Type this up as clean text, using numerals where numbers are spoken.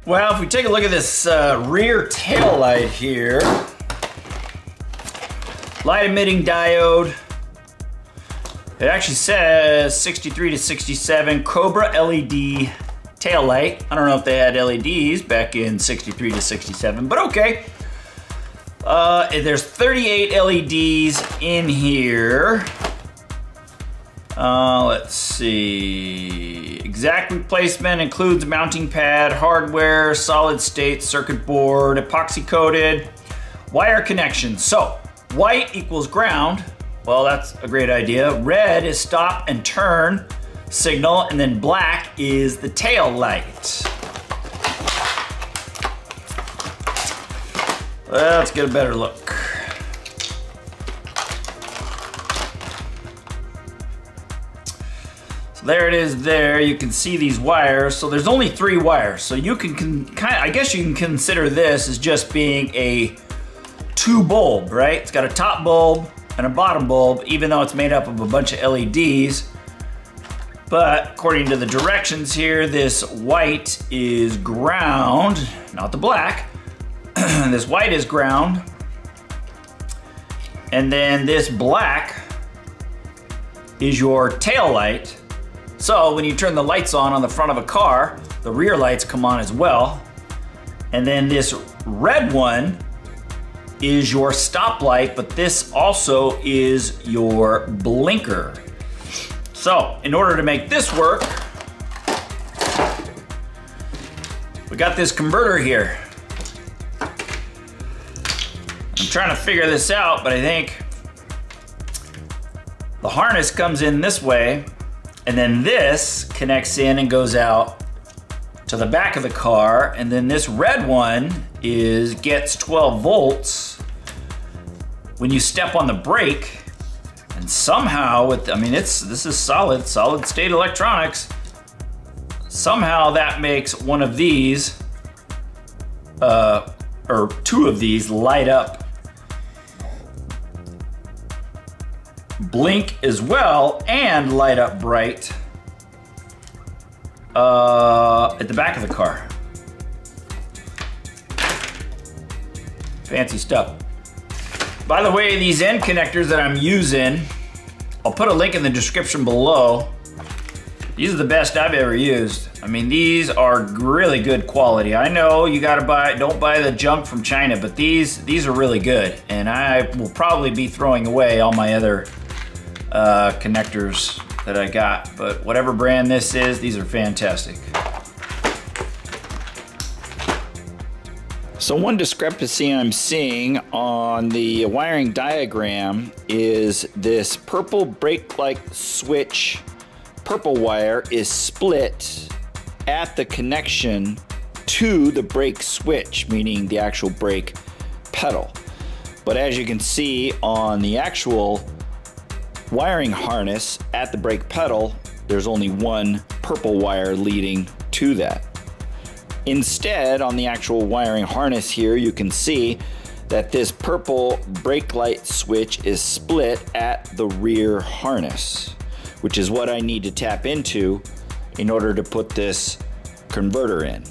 Well, if we take a look at this rear tail light here, light emitting diode. It actually says 63 to 67 Cobra LED tail light. I don't know if they had LEDs back in 63 to 67, but okay. There's 38 LEDs in here. Let's see. Exact replacement includes mounting pad, hardware, solid state circuit board, epoxy coated, wire connection. So white equals ground. Well, that's a great idea. Red is stop and turn signal, and then black is the tail light. Let's get a better look. So there it is there. You can see these wires. So there's only 3 wires. So you can I guess you can consider this as just being a 2 bulb, right? It's got a top bulb and a bottom bulb, even though it's made up of a bunch of LEDs. But according to the directions here, this white is ground, not the black. This white is ground. And then this black is your tail light. So when you turn the lights on the front of a car, the rear lights come on as well. And then this red one is your stop light, but this also is your blinker. So in order to make this work, we got this converter here. I'm trying to figure this out, but I think the harness comes in this way, and then this connects in and goes out to the back of the car, and then this red one gets 12 volts when you step on the brake, and somehow this is solid state electronics. Somehow that makes one of these, or 2 of these light up, blink as well, and light up bright at the back of the car. Fancy stuff. By the way, these end connectors that I'm using, I'll put a link in the description below. These are the best I've ever used. I mean, these are really good quality. I know you gotta don't buy the junk from China, but these are really good. And I will probably be throwing away all my other connectors that I got. But whatever brand this is, these are fantastic. So one discrepancy I'm seeing on the wiring diagram is this purple brake light switch, purple wire is split at the connection to the brake switch, meaning the actual brake pedal. But as you can see on the actual wiring harness at the brake pedal, there's only one purple wire leading to that. Instead, on the actual wiring harness here, you can see that this purple brake light switch is split at the rear harness, which is what I need to tap into in order to put this converter in.